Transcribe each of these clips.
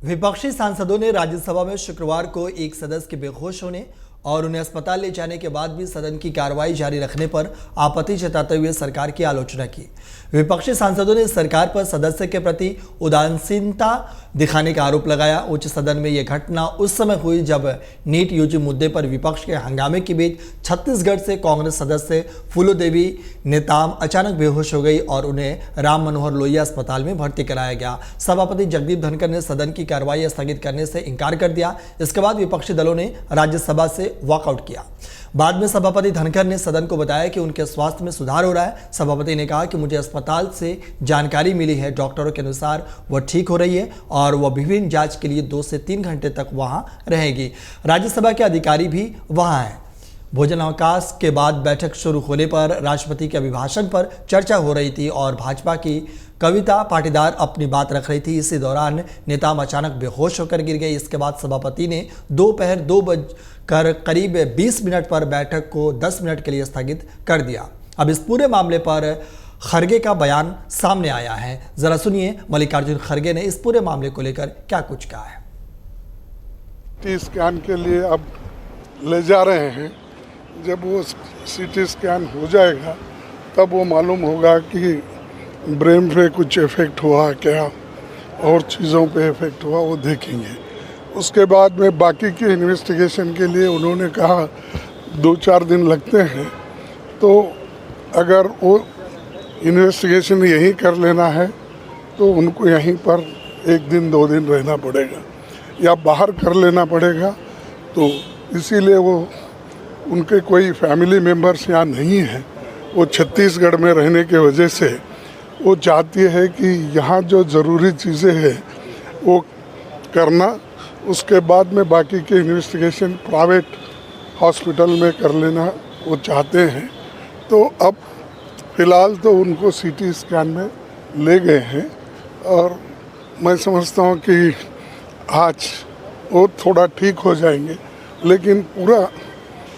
विपक्षी सांसदों ने राज्यसभा में शुक्रवार को एक सदस्य के बेहोश होने और उन्हें अस्पताल ले जाने के बाद भी सदन की कार्रवाई जारी रखने पर आपत्ति जताते हुए सरकार की आलोचना की। विपक्षी सांसदों ने सरकार पर सदस्य के प्रति उदासीनता दिखाने का आरोप लगाया। उच्च सदन में यह घटना उस समय हुई जब नीट यूजी मुद्दे पर विपक्ष के हंगामे के बीच छत्तीसगढ़ से कांग्रेस सदस्य फूलोदेवी नेताम अचानक बेहोश हो गई और उन्हें राम मनोहर लोहिया अस्पताल में भर्ती कराया गया। सभापति जगदीप धनखड़ ने सदन की कार्रवाई स्थगित करने से इनकार कर दिया। इसके बाद विपक्षी दलों ने राज्यसभा से वॉकआउट किया। बाद में सभापति धनखड़ ने सदन को बताया कि उनके स्वास्थ्य में सुधार हो रहा है। सभापति ने कहा कि मुझे अस्पताल से जानकारी मिली है, डॉक्टरों के अनुसार वह ठीक हो रही है और वह विभिन्न जांच के लिए 2 से 3 घंटे तक वहां रहेगी। राज्यसभा के अधिकारी भी वहां हैं। भोजनावकाश के बाद बैठक शुरू होने पर राष्ट्रपति के अभिभाषण पर चर्चा हो रही थी और भाजपा की कविता पाटीदार अपनी बात रख रही थी। इसी दौरान नेताम अचानक बेहोश होकर गिर गए। इसके बाद सभापति ने दोपहर 2 बजकर करीब 20 मिनट पर बैठक को 10 मिनट के लिए स्थगित कर दिया। अब इस पूरे मामले पर खड़गे का बयान सामने आया है। जरा सुनिए मल्लिकार्जुन खड़गे ने इस पूरे मामले को लेकर क्या कुछ कहा है। सीटी स्कैन के लिए अब ले जा रहे हैं। जब वो सीटी स्कैन हो जाएगा तब वो मालूम होगा कि ब्रेन पे कुछ इफेक्ट हुआ क्या और चीज़ों पे इफेक्ट हुआ, वो देखेंगे। उसके बाद में बाकी की इन्वेस्टिगेशन के लिए उन्होंने कहा 2-4 दिन लगते हैं, तो अगर वो इन्वेस्टिगेशन यहीं कर लेना है तो उनको यहीं पर 1 दिन 2 दिन रहना पड़ेगा या बाहर कर लेना पड़ेगा। तो इसीलिए वो उनके कोई फैमिली मेम्बर्स यहाँ नहीं है। वो छत्तीसगढ़ में रहने के वजह से वो चाहती है कि यहाँ जो ज़रूरी चीज़ें हैं वो करना, उसके बाद में बाकी के इन्वेस्टिगेशन प्राइवेट हॉस्पिटल में कर लेना वो चाहते हैं। तो अब फ़िलहाल तो उनको सीटी स्कैन में ले गए हैं और मैं समझता हूँ कि आज वो थोड़ा ठीक हो जाएंगे, लेकिन पूरा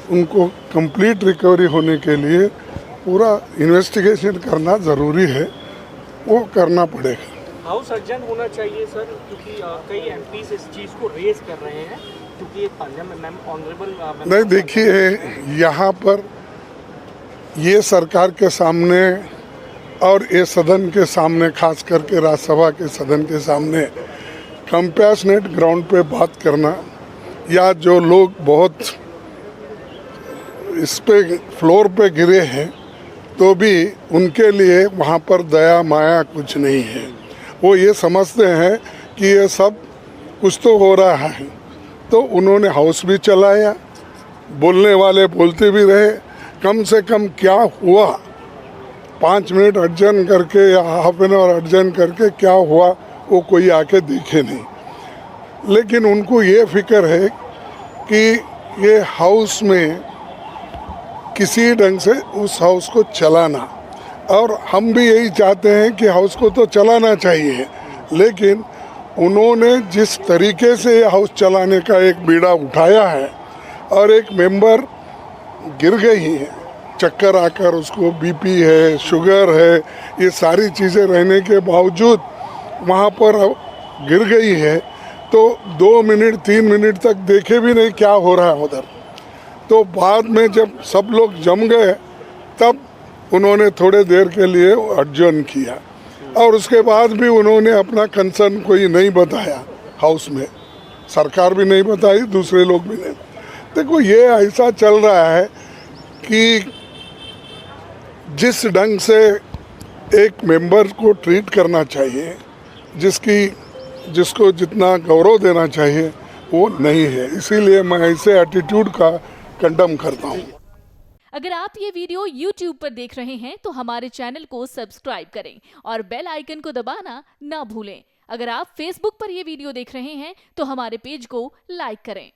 उनको कंप्लीट रिकवरी होने के लिए पूरा इन्वेस्टिगेशन करना ज़रूरी है, वो करना पड़ेगा। हाउस अर्जेंट होना चाहिए सर, क्योंकि कई एमपीज इस चीज़ को रेज कर रहे हैं, क्योंकि एक पार्लियामेंट ऑनरेबल नहीं, देखिए यहाँ पर ये सरकार के सामने और ये सदन के सामने, खास करके राज्यसभा के सदन के सामने कंपैशनेट ग्राउंड पे बात करना, या जो लोग बहुत इस पे फ्लोर पे गिरे हैं तो भी उनके लिए वहाँ पर दया माया कुछ नहीं है। वो ये समझते हैं कि ये सब कुछ तो हो रहा है, तो उन्होंने हाउस भी चलाया, बोलने वाले बोलते भी रहे। कम से कम क्या हुआ, 5 मिनट अर्जन करके या हाफ एन आवर अर्जन करके क्या हुआ वो कोई आके देखे नहीं। लेकिन उनको ये फिक्र है कि ये हाउस में किसी ढंग से उस हाउस को चलाना, और हम भी यही चाहते हैं कि हाउस को तो चलाना चाहिए, लेकिन उन्होंने जिस तरीके से हाउस चलाने का एक बीड़ा उठाया है और एक मेंबर गिर गई है, चक्कर आकर, उसको बीपी है, शुगर है, ये सारी चीज़ें रहने के बावजूद वहाँ पर गिर गई है, तो 2 मिनट 3 मिनट तक देखे भी नहीं क्या हो रहा है उधर। तो बाद में जब सब लोग जम गए तब उन्होंने थोड़े देर के लिए अर्जन किया और उसके बाद भी उन्होंने अपना कंसर्न कोई नहीं बताया हाउस में, सरकार भी नहीं बताई, दूसरे लोग भी नहीं। देखो, ये ऐसा चल रहा है कि जिस ढंग से एक मेंबर को ट्रीट करना चाहिए, जिसको जितना गौरव देना चाहिए वो नहीं है। इसीलिए मैं ऐसे एटीट्यूड का कंडम करता हूँ। अगर आप ये वीडियो YouTube पर देख रहे हैं तो हमारे चैनल को सब्सक्राइब करें और बेल आइकन को दबाना ना भूलें। अगर आप Facebook पर ये वीडियो देख रहे हैं तो हमारे पेज को लाइक करें।